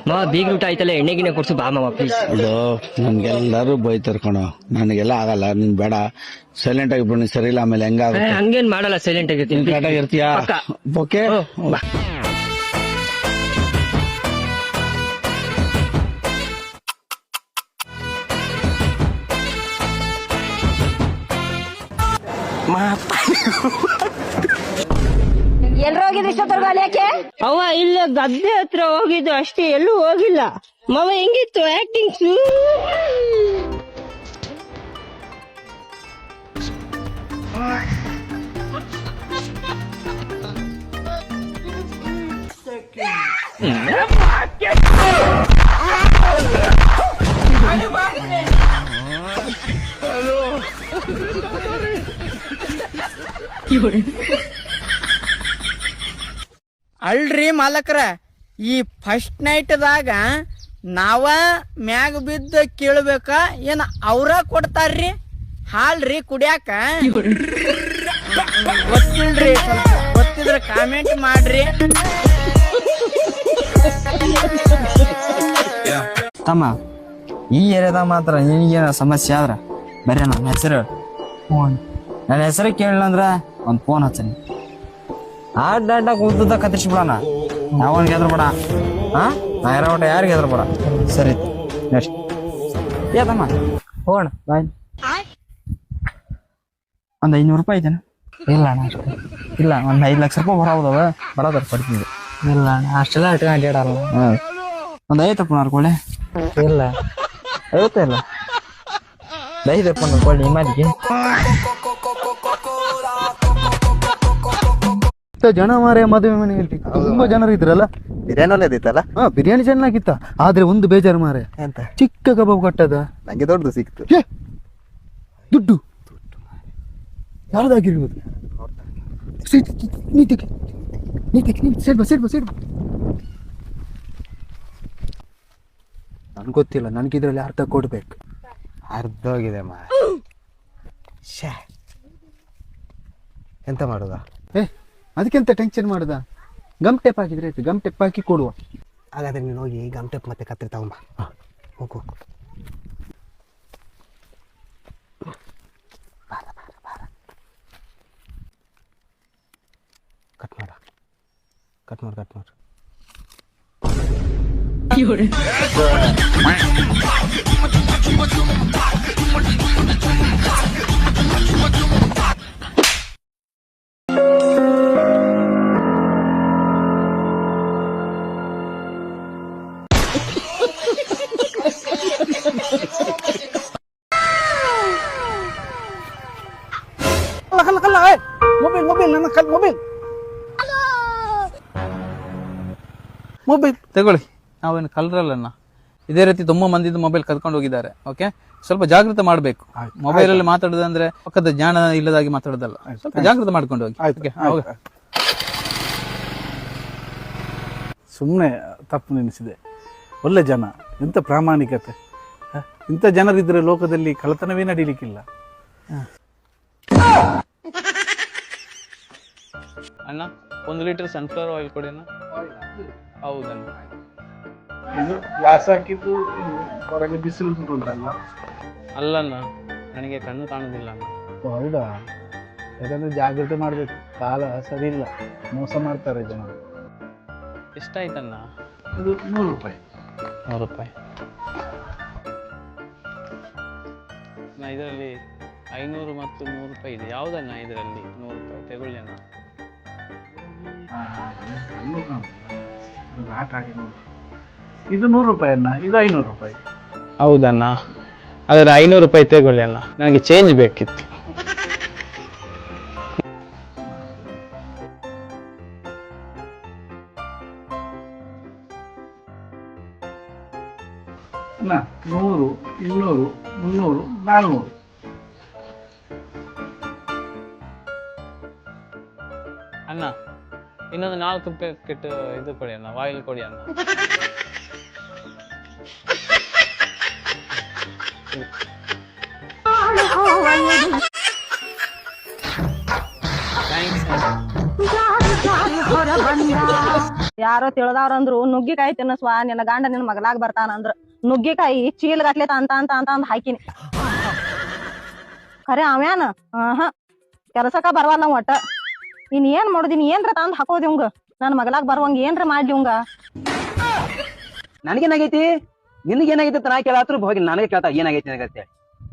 ಮಾವ ಬೀಗ್ ಊಟ ಆಯ್ತಲ್ಲ ಎಣ್ಣೆಗಿನ ಕೊಡ್ಸು ಬಾ ಮಾವ ಪ್ಲೀಸ್. ಅದು ನನ್ಗೆಲ್ಲರೂ ಬೈತಾರ ಕಣೋ, ನನಗೆಲ್ಲ ಆಗಲ್ಲ. ನೀನ್ ಬೇಡ, ಸೈಲೆಂಟ್ ಆಗಿ ಬಿಡು. ಸರಿ ಇಲ್ಲ, ಆಮೇಲೆ ಹೆಂಗಾಗುತ್ತೆ. ಹಂಗೇನ್ ಮಾಡಲ್ಲ, ಸೈಲೆಂಟ್ ಆಗಿರ್ತೀನಿ. ಕರೆಕ್ಟಾಗಿ ಇರ್ತೀಯಾ? ಓಕೆ ಬಾ. ಎಲ್ರು ಹೋಗಿದ್ರಿ ಇಷ್ಟೊತ್ತರ್ಗ ಯಾಕೆ? ಅವ್ವ ಇಲ್ಲ ಗದ್ದೆ ಹತ್ರ ಹೋಗಿದ್ದು ಅಷ್ಟೇ, ಎಲ್ಲೂ ಹೋಗಿಲ್ಲ. ಮಾವ ಹೆಂಗಿತ್ತು ಆಕ್ಟಿಂಗ್? ಅಲ್ರಿ ಮಾಲಕ್ರ, ಈ ಫಸ್ಟ್ ನೈಟ್ದಾಗ ನಾವ ಮ್ಯಾಗ ಬಿದ್ದ ಕೇಳ್ಬೇಕ ಏನ ಅವ್ರ ಕೊಡ್ತಾರ್ರಿ ಹಾಲ್ರಿ ಕುಡಿಯಾಕ? ಗೊತ್ತಿಲ್ರಿ, ಸ್ವಲ್ಪ ಗೊತ್ತಿದ್ರ ಕಾಮೆಂಟ್ ಮಾಡ್ರಿ. ತಮ್ಮ, ಈ ಏರಿಯಾದಾಗ ಮಾತ್ರ ನಿನಗೇನ ಸಮಸ್ಯೆ ಆದ್ರ ಬರೀ ನನ್ನ ಹೆಸರು ನನ್ನ ಹೆಸರು ಕೇಳಿಲ್ಲ ಒಂದು ಫೋನ್ ಹಚ್ಚನಿ, ಅಡ್ಡ ಕೂದ ಕತ್ತಿಸ್ಬಿಡೋಣ. ಯಾವನ್ಗೆ ಹೆದ್ರ ಬೇಡ, ನಾ ಇರೋ ಒಟ್ಟ ಯಾರಿಗೆ ಹೆದ್ರ ಬೇಡ. ಸರಿ ನೆಕ್ಸ್ಟ್ ಏತಮ್ಮ ಹೋಗೋಣ ಬಾಯ್. ಒಂದು 500 ರೂಪಾಯಿ ಐತೇನ? ಇಲ್ಲ ಅಣ್ಣ, ಇಲ್ಲ ಒಂದು 5 ಲಕ್ಷ ರೂಪಾಯಿ ಬರೋದವ, ಬರೋದ್ರ ಪಡ್ತೀನಿ. ಇಲ್ಲ ಅಣ್ಣ, ಅಷ್ಟೆಲ್ಲ ಇಟ್ಕೊಂಡು ಅಡ್ಡಾಡಲ್ಲ. ಒಂದು 5 ಅರ್ಕೊಳ್ಳಿ. ಇಲ್ಲ 50 ಇಲ್ಲ 5 ಅರ್ಕೊಳ್ಳಿ ನಿಮ್ಮದಿಗೆ. ಜನ ಮಾರೇ ಮದುವೆ ಮನೆಯಲ್ಲಿ ತುಂಬಾ ಜನರು ಇದ್ರಲ್ಲ. ಬಿರಿಯಾನಿ ಇತ್ತಲ್ಲ? ಬಿರಿಯಾನಿ ಚೆನ್ನಾಗಿತ್ತ, ಆದ್ರೆ ಒಂದು ಬೇಜಾರು ಮಾರೆ. ಎಂತ? ಚಿಕ್ಕ ಕಬಾಬ್ ಕಟ್ಟದ ನಂಗೆ ದೊಡ್ಡದು ಸಿಕ್ತು. ದುಡ್ಡು ಯಾವ್ದಾಗಿರ್ಬೋದು? ನನ್ಗೆ ಗೊತ್ತಿಲ್ಲ, ನನ್ಗಿದ್ರಲ್ಲಿ ಅರ್ಧ ಕೊಡ್ಬೇಕು. ಅರ್ಧ ಹೋಗಿದೆ ಮಾ. ಎಂತ ಮಾಡುದ? ಅದಕ್ಕೆಂತ ಟೆನ್ಷನ್ ಮಾಡುದ? ಗಮ್ ಟೆಪ್ ಹಾಕಿದ್ರೆ ಆಯ್ತು, ಗಮ್ ಟೆಪ್ ಹಾಕಿ ಕೊಡುವ. ಹಾಗಾದ್ರೆ ನೀನು ಹೋಗಿ ಗಮ್ ಟೆಪ್ ಮತ್ತೆ ಕತ್ರಿ ತಗೊಂಬ. ಹೋಗು ಕಟ್ ಮಾಡ, ಕಟ್ ಮಾಡು, ಕಟ್ ಮಾಡು. ಮೊಬೈಲ್ ತಗೊಳ್ಳಿ. ನಾವೇನು ಕಲ್ರಲ್ಲಣ್ಣ, ಇದೇ ರೀತಿ ತುಂಬಾ ಮಂದಿದ್ದು ಮೊಬೈಲ್ ಕದ್ಕೊಂಡು ಹೋಗಿದ್ದಾರೆ. ಓಕೆ, ಸ್ವಲ್ಪ ಜಾಗೃತ ಮಾಡಬೇಕು. ಮೊಬೈಲ್ ಅಲ್ಲಿ ಮಾತಾಡೋದಂದ್ರೆ ಪಕ್ಕದ ಜ್ಞಾನ ಇಲ್ಲದಾಗಿ ಮಾತಾಡೋದಲ್ಲ, ಸ್ವಲ್ಪ ಜಾಗೃತ ಮಾಡ್ಕೊಂಡು ಹೋಗಿ. ಸುಮ್ಮನೆ ತಪ್ಪು ನೆನೆಸಿದೆ. ಒಳ್ಳೆ ಜನ, ಎಂತ ಪ್ರಾಮಾಣಿಕತೆ. ಇಂಥ ಜನರಿದ್ರೆ ಲೋಕದಲ್ಲಿ ಕಳ್ಳತನವೇ ನಡೀಲಿಕ್ಕಿಲ್ಲ. ಅಣ್ಣ 1 ಲೀಟರ್ ಸನ್ಫ್ಲವರ್ ಆಯಿಲ್ ಕೊಡಿ ಅಣ್ಣ. ಹೌದಣ್ಣ. ಇದು ಗ್ಲಾಸ್ ಹಾಕಿದ್ದು ಹೊರಗೆ ಬಿಸಿಲು ಉಂಟಲ್ಲ? ಅಲ್ಲಣ್ಣ, ನನಗೆ ಕಣ್ಣು ಕಾಣುದಿಲ್ಲ ಅಣ್ಣ. ಹೌದಾ? ಯಾಕಂದ್ರೆ ಜಾಗ್ರತೆ ಮಾಡ್ಬೇಕು, ಕಾಲ ಸರಿ ಇಲ್ಲ, ಮೋಸ ಮಾಡ್ತಾರೆ ಜನ. ಎಷ್ಟಾಯ್ತಣ್ಣ? ಇದು 100 ರೂಪಾಯಿ. 100 ರೂಪಾಯಿ. ಇದರಲ್ಲಿ 500 ಮತ್ತು 100 ರೂಪಾಯಿ ಇದೆ. ಯಾವುದಣ್ಣ ಇದರಲ್ಲಿ 100 ರೂಪಾಯಿ? ತಗೊಳ್ಳಿ ಅಣ್ಣ. ಇದು 100 ರೂಪಾಯಿ ಅಣ್ಣ, ಇದು 500 ರೂಪಾಯಿ. ಹೌದಣ್ಣ, ಅದರ 500 ರೂಪಾಯಿ ತಗೊಳ್ಳಿ ಅಣ್ಣ, ನನಗೆ ಚೇಂಜ್ ಬೇಕಿತ್ತು. ಅಣ್ಣ 100, 200, 300, 400. ಅಣ್ಣ ಇನ್ನೊಂದು 4 ಪ್ಯಾಕೆಟ್ ಇದು ಕೊಡಿ ಅಣ್ಣ, ಆಯಿಲ್ ಕೊಡಿ ಅಣ್ಣ. ಥ್ಯಾಂಕ್ಸ್. ಯಾರೋ ತಿಳಿದವ್ರ ಅಂದ್ರು ನುಗ್ಗಿಕಾಯಿ ತಿನ್ನಸ್ವಾ ನಿನ್ನ ಗಂಡ ನಿನ್ನ ಮಗಲಾಗ್ ಬರ್ತಾನ ಅಂದ್ರ ನುಗ್ಗಿಕಾಯಿ ಚೀಲ್ ಗಟ್ಲೆ ಅಂತ ಹಾಕಿನಿ ಖರೆ ಅವ್ಯಾನ ಕೆಲಸಕ್ಕ ಬರ್ವಾರ ನಾವ್ ಒಟ್ಟ ಇನ್ ಏನ್ ಮಾಡುದಿನ್ ಏನ್ರ ತಂದ್ ಹಾಕೋದಿ ಇವಂಗ ನನ್ ಮಗಲಾಗ್ ಬರುವಂಗ ಏನ್ರ ಮಾಡ್ಲಿ ಇವಂಗ. ನನಗೇನಾಗೈತಿ ನಿನಗೇನಾಗೈತಿ ನಾ ಕೇಳಾತ್ರು ಹೋಗಿ ನನಗೆ ಕೇಳ್ತಾ ಏನಾಗೈತಿ ನನಗತ್ತೆ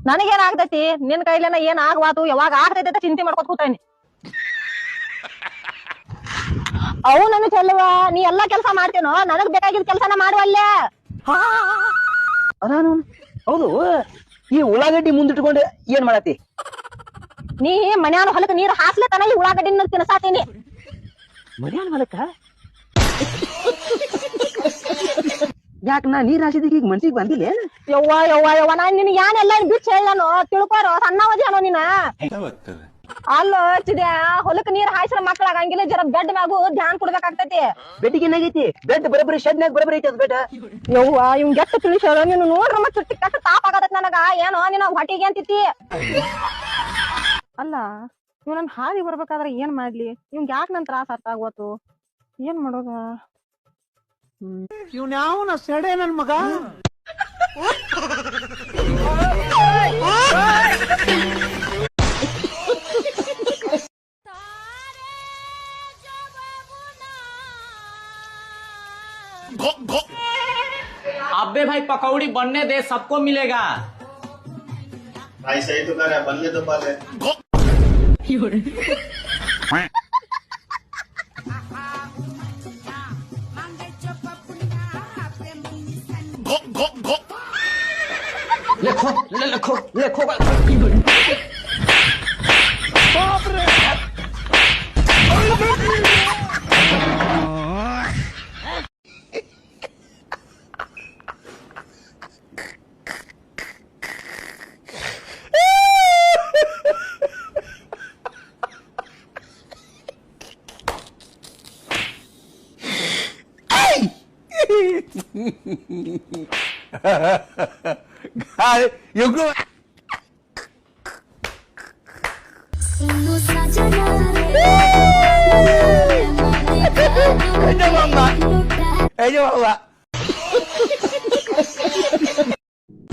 ನನಗೇನ್ ಆಗ್ತೈತಿ ನಿನ್ ಕೈಲೇನ ಏನ್ ಆಗ್ವಾತು ಯಾವಾಗ ಆಗ್ತೈತಿ ಅಂತ ಚಿಂತೆ ಮಾಡ್ಕೊತ ಕೂತೇನಿ. ಅವು ನನ್ ಚೆಲ್ಲವ ನೀ ಎಲ್ಲಾ ಕೆಲ್ಸ ಮಾಡ್ತೇನೋ ನನಗ್ ಬೇಕಾಗಿದ್ ಕೆಲ್ಸನ ಮಾಡುವಲ್ಲೇ. ಅದಾನು ಹೌದು ಈ ಉಳ್ಳಾಗಡ್ಡಿ ಮುಂದಿಟ್ಕೊಂಡು ಏನ್ ಮಾಡತಿ ನೀ ಮನ್ಯಾನ ಹೊಲಕ್ ನೀರ್ ಹಾಕ್ಲತನ ಈ ಉಳ್ಳಾಗಡ್ಡಿನ ತಿನ್ಸಾತೀನಿ. ಮರ್ಯಾನ ಹೊಲಕ್ಕ ಯಾಕ ನಾ ನೀರ್ ಹಾಸಿದೀಗ ಈಗ ಮನ್ಸಿಗೆ ಬಂದಿಲ್ಲ ಯವ್ವ ಯವ್ವ ಯವ್ವ ನಾನ್ ನಿನ್ ಯಾನೆಲ್ಲ ಬಿಚ್ಚ ಹೇಳನು ತಿಳ್ಕೊರೋ ಸಣ್ಣವದೇನೋ ನೀನ. ಅಲ್ಲೋ ಚಿದ್ಯಾ ಹೊಲಕ್ ನೀರ್ ಹಾಯಿಸ್ರ ಮಕ್ಳ ಆಗಂಗಿಲ್ಲ ಜರ ಬೆಡ್ ಮ್ಯಾಗು ಧ್ಯಾನ್ ಕೊಡ್ಬೇಕಾಗ್ತೈತಿ. ಬೆಡ್ಡಿಗೆ ಏನಾಗೈತಿ ಬೆಡ್ ಬರಬರಿ ಶೆಡ್ನ್ಯಾಗ ಬರಬರಿ ಐತಿ ಅದ್ ಬೆಡ್. ಯವ್ವ ಇವ್ ಗೆಟ್ಟ ತಿಳಿಸ್ಯಾರ ನೀನು ನೋಡ್ರ ಮತ್ತ ಕಟ್ಟ ತಾಪ್ ಆಗತೈತಿ ನನಗ ಏನೋ ನಿನ್ನ ಹೊಟ್ಟಿಗೆ ಅಂತಿತಿ. ಅಲ್ಲ ಇವ್ ನನ್ ಹಾದಿ ಬರ್ಬೇಕಾದ್ರ ಏನ್ ಮಾಡ್ಲಿ ಇವ್ಗ್ ಯಾಕೆ ನನ್ ತ್ರಾಸ ಅರ್ಥ ಆಗೋತು ಏನ್ ಮಾಡೋದ. ಇವ್ನ್ಯಾವನ ಸೆಡೆ ನನ್ ಮಗ अबे भाई पकौड़ी बनने दे सबको मिलेगा। भाई सही तो कर रहा है बनने तो पहले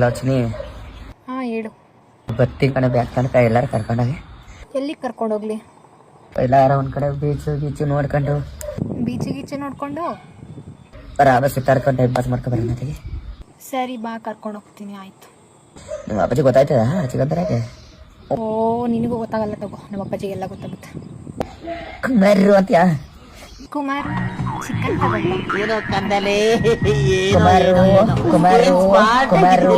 ಲಕ್ಷ್ಮಿ ಹಾ ಹೇಳು. ಬರ್ತಿ ಕಡೆ ಬ್ಯಾಗ್ ತನಕ ಎಲ್ಲಾರು ಕರ್ಕೊಂಡೋಗಿ ಎಲ್ಲಿಗೆ ಕರ್ಕೊಂಡೋಗ್ಲಿ? ಎಲ್ಲಾರ ಒಂದ್ ಕಡೆ ಬೀಚ್ ಗೀಚ್ ನೋಡ್ಕೊಂಡು ಬೀಚ್ ನೋಡ್ಕೊಂಡು ಬರಾಬ ಸುತ್ತಾಡ್ಕೊಂಡು ಟೈಮ್ ಪಾಸ್ ಮಾಡ್ಕೊ ಬರೋಣತೆಗೆ. ಸರಿ ಬಾ ಕರ್ಕೊಂಡು ಹೋಗ್ತೀನಿ. ಆಯ್ತು. ನಿಮ್ಮ ಅಪ್ಪಾಜಿ ಗೊತ್ತಾಯ್ತದ ಚಿಕ್ಕಂದರಾಗೆ? ಓ ನಿನಗೂ ಗೊತ್ತಾಗಲ್ಲ ತಗೋ, ನಮ್ಮ ಅಪ್ಪಾಜಿಗೆ ಎಲ್ಲ ಗೊತ್ತಾಗುತ್ತೆ. ಕುಮಾರು ಅಂತ್ಯಾ? ಕುಮಾರ್ ಚಿಕನ್ ತಗೊಂಡ ಕುಮಾರು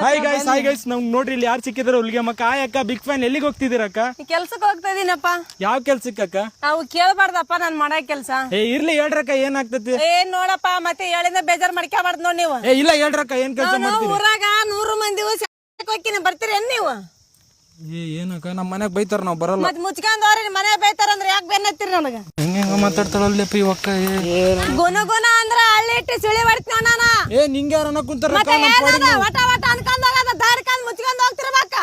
ಹಾಯ್ ಗೈಸ್ ನಮ್ಗ್ ನೋಡ್ರಿ ಇಲ್ಲಿ ಯಾರು ಸಿಕ್ಕಿದಾರೆ ಹುಲ್ಗೆ ಮಕ್ಕ. ಅಕ್ಕ ಬಿಗ್ ಫ್ಯಾನ್. ಎಲ್ಲಿಗೆ ಹೋಗ್ತಿದ್ದೀರಕ್ಕ? ಕೆಲ್ಸಕ್ ಹೋಗ್ತಾ ಇದೀನಪ್ಪ. ಯಾವ ಕೆಲ್ಸಕ್ಕಕ್ಕ? ನಾವು ಕೇಳ್ಬಾರ್ದಪ್ಪ ನಾನ್ ಮಾಡೋ ಕೆಲ್ಸ. ಇರ್ಲಿ ಹೇಳ್ರಕ್ಕ ಏನಾಗ್ತತಿ? ಏನ್ ನೋಡಪ್ಪ ಮತ್ತೆ ಹೇಳಿಂದ ಬೇಜಾರ್ ಮಾಡ್ಕೊಬಾರ್ದು ನೋಡ್ ನೀವು. ಇಲ್ಲ ಹೇಳ್ರಕ್ಕ ಏನ್ ಕೆಲ್ಸ ಮಾಡ್ತೀರಿ? ಊರಾಗ 100 ಮಂದಿ ಹೋಗ್ತೀನಿ ಬರ್ತೀರೇನ್ ನೀವು? ಏನಕ್ಕ ನಮ್ಮ ಮನ್ಯಾಗ ಬೈತಾರ ನಾವ್ ಬರಲ್ಲ. ಮತ್ ಮುಚ್ಕೊಂಡವ್ರಿ ಮನೆ ಬೈತಾರಂದ್ರೆ ಯಾಕೆ ಬೆನ್ನತ್ತೀರಿ ನನಗ? ಹೆಂಗ ಮಾತಾಡ್ತಾಳಲ್ಲಪ್ಪ ಈ ಒಕ್ಕ. ಗುನ ಅಂದ್ರ ಹಳ್ಳಿ ಇಟ್ಟು ಸುಳಿ ಬರ್ತೀನಿ ನಾನು. ನಿಂಗೆ ಯಾರನ್ನ ಕುಂತಾರ? ವಟ ವಟ ಅನ್ಕೊಂಡಾಗ ದಾರಿ ಕಂದ್ ಮುಚ್ಕೊಂಡ್ ಹೋಗ್ತಿರ್ಬೇಕ.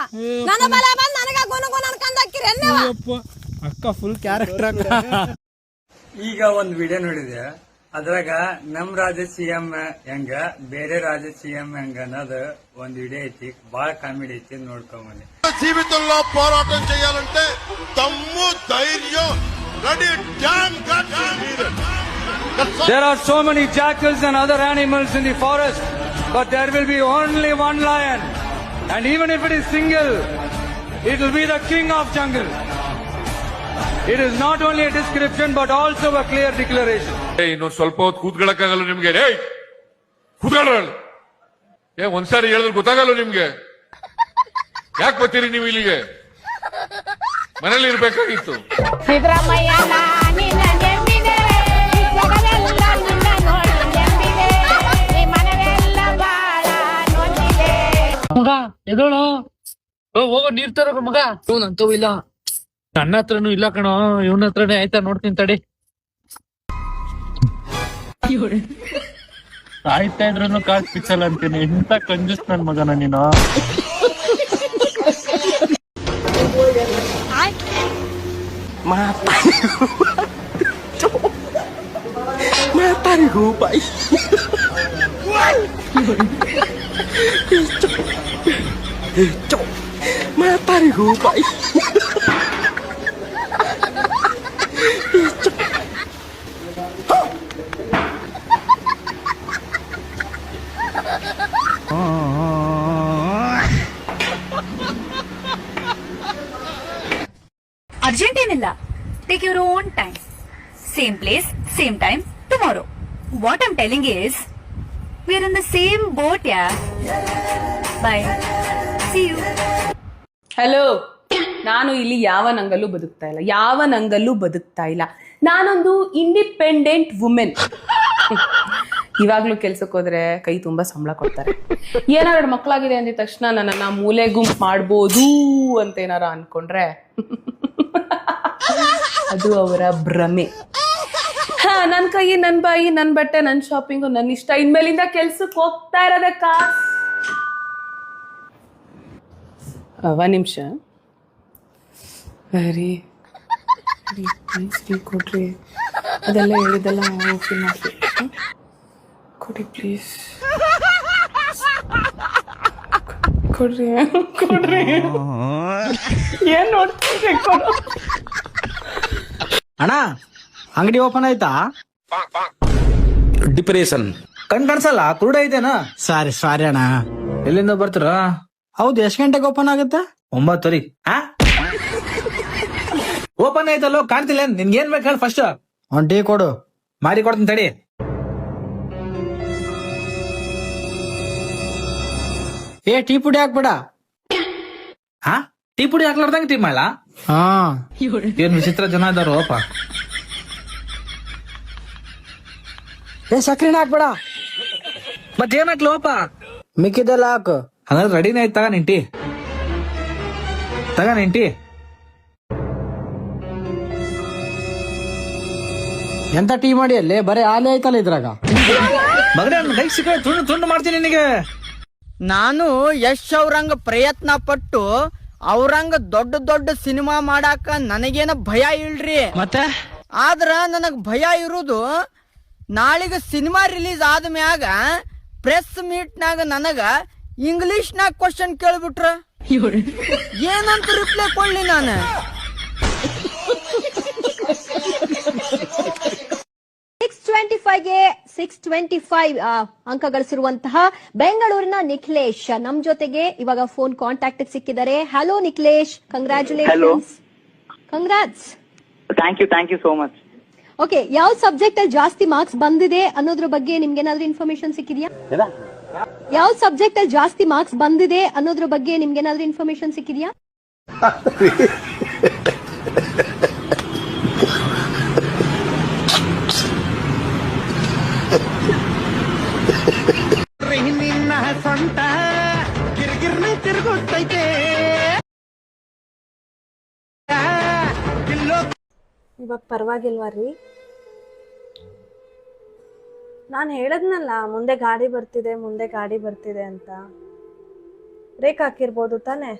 ನನ್ನ ಬಲ ಬಂದ್ ನನಗ ಗುನ ಅನ್ಕೊಂಡ್ ಹಾಕಿರಿ ನೀವು. ಅಕ್ಕ ಫುಲ್ ಕ್ಯಾರೆಕ್ಟರ್ ಅಕ್ಕ. ಈಗ ಒಂದ್ ವಿಡಿಯೋ ನೋಡಿದೆ, ಅದ್ರಾಗ ನಮ್ ರಾಜ್ಯ ಸಿಎಂ ಹೆಂಗ ಬೇರೆ ರಾಜ್ಯ ಸಿಎಂ ಹೆಂಗ ಅನ್ನೋದು ಒಂದ್ ವಿಡಿಯೋ ಐತಿ. ಬಾಳ ಕಾಮಿಡಿ ಐತಿ, ನೋಡ್ಕೊಂಬನ್ನಿ. జీవితంలో పోరాటం చేయాలంటే దమ్ము ధైర్యం ready damn gut. There are so many jackals and other animals in the forest, but there will be only one lion, and even if it is single, it will be the king of jungle. It is not only a description but also a clear declaration. ಇನ್ನೊಂದು ಸ್ವಲ್ಪ ಹೊತ್ತು ಕೂತ್ಕೊಳ್ಳಕ್ಕಾಗಲ್ಲ ನಿಮ್ಗೆ? ಕೂತ್ಕೊಳ್ಳ ಒಂದ್ಸಾರಿ ಹೇಳಿದ್ರೆ ಗೊತ್ತಾಗಲ್ಲ ನಿಮ್ಗೆ? ಯಾಕೆ ಬರ್ತೀರಿ ನೀವು ಇಲ್ಲಿಗೆ? ಮನೇಲಿ ಇರ್ಬೇಕಾಗಿತ್ತು. ಸಿದ್ದರಾಮಯ್ಯ ಮಗ ಎದೋಳು ಹೋಗೋ ನೀರ್ ತರ ಮಗ. ಇವನಂತೂ ಇಲ್ಲ, ನನ್ನ ಹತ್ರನು ಇಲ್ಲ ಕಣೋ. ಇವನ ಹತ್ರನೇ ಆಯ್ತಾ ನೋಡ್ತೀನಿ ತಡಿ. ಸಾಯ್ತಾ ಇದ್ರೂ ಕಾಸು ಪಿಚ್ಚಲ್ಲ ಅಂತೀನಿ. ಇಂತ ಕಂಜೂಸ್ ನನ್ ಮಗನ ನೀನು. ಅರ್ಜೆಂಟ್ ಏನಿಲ್ಲ. Take your own time. Same place, same time, tomorrow. What I'm telling is we are in the same boat. Yeah bye, see you. Hello, ನಾನು ಇಲ್ಲಿ ಯಾವ ನಂಗಲ್ಲೂ ಬದುಕ್ತಾ ಇಲ್ಲ. ನಾನೊಂದು ಇಂಡಿಪೆಂಡೆಂಟ್ ವುಮೆನ್. ಇವಾಗ್ಲೂ ಕೆಲ್ಸಕ್ಕೆ ಹೋದ್ರೆ ಕೈ ತುಂಬಾ ಸಂಬಳ ಕೊಡ್ತಾರೆ. ಏನಾದ್ರು ಮಕ್ಕಳಾಗಿದೆ ಅಂದಿದ ತಕ್ಷಣ ನನ್ನನ್ನ ಮೂಲೆ ಗುಂಪು ಮಾಡ್ಬೋದು ಅಂತ ಏನಾರ ಅನ್ಕೊಂಡ್ರೆ ಅದು ಅವರ ಭ್ರಮೆ. ನನ್ ಕೈ, ನನ್ ಬಾಯಿ, ನನ್ ಬಟ್ಟೆ, ನನ್ ಶಾಪಿಂಗು, ನನ್ ಇಷ್ಟ. ಇನ್ಮೇಲಿಂದ ಕೆಲ್ಸಕ್ಕೆ ಹೋಗ್ತಾ ಇರೋದಕ್ಕ. ಒಂದ್ ನಿಮಿಷ. ವೆರಿ ಕೊಡ್ರಿ, ಅದೆಲ್ಲ ಹೇಳಿದೆಲ್ಲ ಕೊಡಿ ಪ್ಲೀಸ್. ಕೊಡ್ರಿ ಏನ್ ನೋಡ್ತೀರಿ? ಅಣ್ಣ, ಅಂಗಡಿ ಓಪನ್ ಆಯ್ತಾ? ಡಿಪ್ರೆಷನ್ ಕಣ್ ಕಾಣಿಸಲ್ಲ, ಕುರುಡ ಐತೆನಾ? ಸಾರಿ ಅಣ್ಣ. ಎಲ್ಲಿಂದ ಬರ್ತೀರ? ಹೌದು, ಎಷ್ಟ್ ಗಂಟೆಗೆ ಓಪನ್ ಆಗುತ್ತೆ? 9:00. ಓಪನ್ ಆಯ್ತಲ್ಲೋ, ಕಾಣ್ತಿಲ್ಲ. ನಿನ್ಗೇನ್ ಬೇಕು ಹೇಳಿ ಫಸ್ಟ್? ಒಂದ್ ಟೀ ಕೊಡು. ಮಾರಿ ಕೊಡ್ತೀನಿ ತಡಿ. ಟೀ ಪುಡಿ ಹಾಕ್ಬೇಡ. ಟೀ ಪುಡಿ ಹಾಕ್ಲಾರ್ದಂಗ ಟೀ ಮಾಡ? ಏನ್ ವಿಚಿತ್ರ ಜನ ಇದಾರೋಪ. ಸಕ್ರಿನ ಹಾಕ್ಬೇಡ. ಮತ್ತೇನ್ ಹಾಕ್ಲೋಪ? ಮಿಕ್ಕಿದೆಲ್ಲ ಹಾಕು. ಹಂಗಾದ್ರೆ ರೆಡಿನೇ ಆಯ್ತು. ತಗ ನಿನ್ ಟೀ. ಎಂತ ಟೀ ಮಾಡಿ ಅಲ್ಲಿ ಬರೀ ಹಾಲಿ ಆಯ್ತಲ್ಲ ಇದ್ರಾಗ. ಮಗನೇ, ಕೈ ಸಿಕ್ಕ ತುಂಡು ಮಾಡ್ತೀನಿ ನಿನಗೆ. ನಾನು ಯಶ್ ಅವ್ರಂಗ ಪ್ರಯತ್ನ ಪಟ್ಟು ಅವ್ರಂಗ ದೊಡ್ಡ ಸಿನಿಮಾ ಮಾಡಾಕ ನನಗೇನ ಭಯ ಇಲ್ರಿ. ಮತ್ತೆ ಆದ್ರ ನನಗ್ ಭಯ ಇರುದು ನಾಳಿಗ ಸಿನಿಮಾ ರಿಲೀಸ್ ಆದ್ಮ್ಯಾಗ ಪ್ರೆಸ್ ಮೀಟ್ ನಾಗ ನನಗ ಇಂಗ್ಲಿಷ್ ನಾಗ ಕ್ವಶನ್ ಕೇಳ್ಬಿಟ್ರ ಏನಂತ ರಿಪ್ಲೈ ಕೊಡ್ಲಿ ನಾನು? 625ಗೆ 625 ಅಂಕ ಗಳಿಸಿರುವಂತಹ ಬೆಂಗಳೂರಿನ ನಿಖಿಲೇಶ್ ನಮ್ ಜೊತೆಗೆ ಇವಾಗ ಫೋನ್ ಕಾಂಟ್ಯಾಕ್ಟ್ ಸಿಕ್ಕಿದ್ದಾರೆ. Hello Nikhilesh, congratulations. Congrats. Thank you so much. Okay, ಯಾವ ಸಬ್ಜೆಕ್ಟ್ ಅಲ್ಲಿ ಜಾಸ್ತಿ ಮಾರ್ಕ್ಸ್ ಬಂದಿದೆ ಅನ್ನೋದ್ರ ಬಗ್ಗೆ ನಿಮ್ಗೆ ಏನಾದ್ರೂ ಇನ್ಫಾರ್ಮೇಶನ್ ಸಿಕ್ಕಿದ್ಯಾ? ಯಾವ ಸಬ್ಜೆಕ್ಟ್ ಅಲ್ಲಿ ಜಾಸ್ತಿ ಮಾರ್ಕ್ಸ್ ಬಂದಿದೆ ಅನ್ನೋದ್ರ ಬಗ್ಗೆ ನಿಮ್ಗೆ ಏನಾದ್ರೂ ಇನ್ಫಾರ್ಮೇಶನ್ ಸಿಕ್ಕಿದ್ಯಾ? ಇವಾಗ ಪರವಾಗಿಲ್ವಾ ರೀ? ನಾನು ಹೇಳದ್ನಲ್ಲ, ಮುಂದೆ ಗಾಡಿ ಬರ್ತಿದೆ ಅಂತ. ಬ್ರೇಕ್ ಹಾಕಿರ್ಬೋದು ತಾನೆ?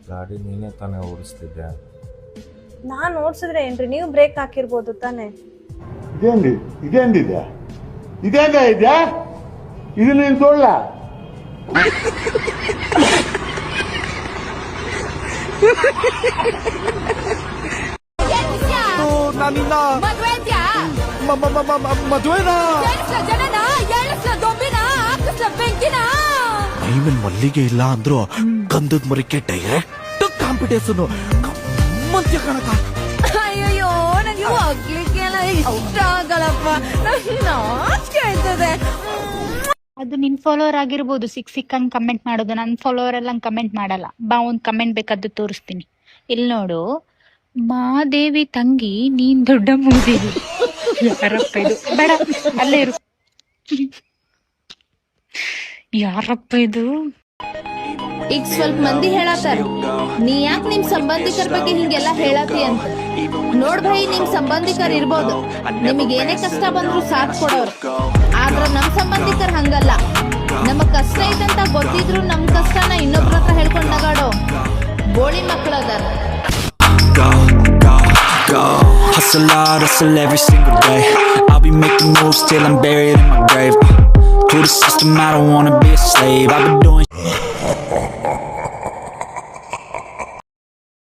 ಗಾಡಿ ನೀನೇ ತಾನೇ ಓಡಿಸ್ತಿದ್ದೆ. ನಾನು ಓಡಿಸಿದ್ರೆ ಏನ್ರಿ, ನೀವು ಬ್ರೇಕ್ ಹಾಕಿರ್ಬೋದು ತಾನೆ? ಇದೇಂದಿದ್ಯಾ ಇದು ನೀನ್ ತೋಳ. ಟೈಮಲ್ಲಿ ಮಲ್ಲಿಗೆ ಇಲ್ಲ ಅಂದ್ರು ಗಂಧದ ಮರಕ್ಕೆ ಡೈರೆಕ್ಟ್ ಕಾಂಪಿಟೇಷನ್. ಅಯ್ಯೋ, ನನಗೆ ಹೋಗ್ಲಿಕ್ಕೆಲ್ಲ ಇಷ್ಟ ಆಗಲ್ಲಪ್ಪ, ನಾಚಿಕೆ ಆಯ್ತದೆ. ಅದು ನಿನ್ ಫಾಲೋವರ್ ಆಗಿರ್ಬೋದು, ಸಿಕ್ಕಂಗ್ ಕಮೆಂಟ್ ಮಾಡೋದು. ನನ್ ಫಾಲೋವರ್ ಎಲ್ಲ ಕಮೆಂಟ್ ಮಾಡಲ್ಲ. ಬಾ, ಒಂದ್ ಕಮೆಂಟ್ ಬೇಕಾದ್ದು ತೋರಿಸ್ತೀನಿ. ಇಲ್ಲಿ ನೋಡು, ಮಾದೇವಿ ತಂಗಿ ನೀನ್ ದೊಡ್ಡ ಮೂದೇವಿ. ಯಾರಪ್ಪ ಇದು? ಬೇಡ, ಅಲ್ಲೇ ಇರು. ಯಾರಪ್ಪ ಇದು? ಈಗ ಸ್ವಲ್ಪ ಮಂದಿ ಹೇಳತ್ತಾರ, ನೀ ಯಾಕೆ ನಿಮ್ ಸಂಬಂಧಿಕರ ಬಗ್ಗೆ ಹಿಂಗೆಲ್ಲ ಹೇಳತಿ ಅಂತ. ನೋಡ್ ಭೈ, ನಿಮ್ ಸಂಬಂಧಿಕರ್ ಇರ್ಬೋದು, ನಿಮಗೆ ಏನೇ ಕಷ್ಟ ಬಂದ್ರು ಸಾಥ್ ಕೊಡೋರು. ಆದ್ರ ನಮ್ ಸಂಬಂಧಿಕರ್ ಹಂಗಲ್ಲ. ನಮಗ್ ಕಷ್ಟ ಐತಂತ ಗೊತ್ತಿದ್ರು ನಮ್ ಕಷ್ಟನ ಇನ್ನೊಬ್ರ ಹತ್ರ ಹೇಳ್ಕೊಂಡ್ ನಗಾಡೋ ಬೋಳಿ ಮಕ್ಕಳದಾರ. go, go, go. Hustle hard, hustle every single day. I'll be making moves till I'm buried in my grave. To the system, I don't wanna be a slave. I've been doing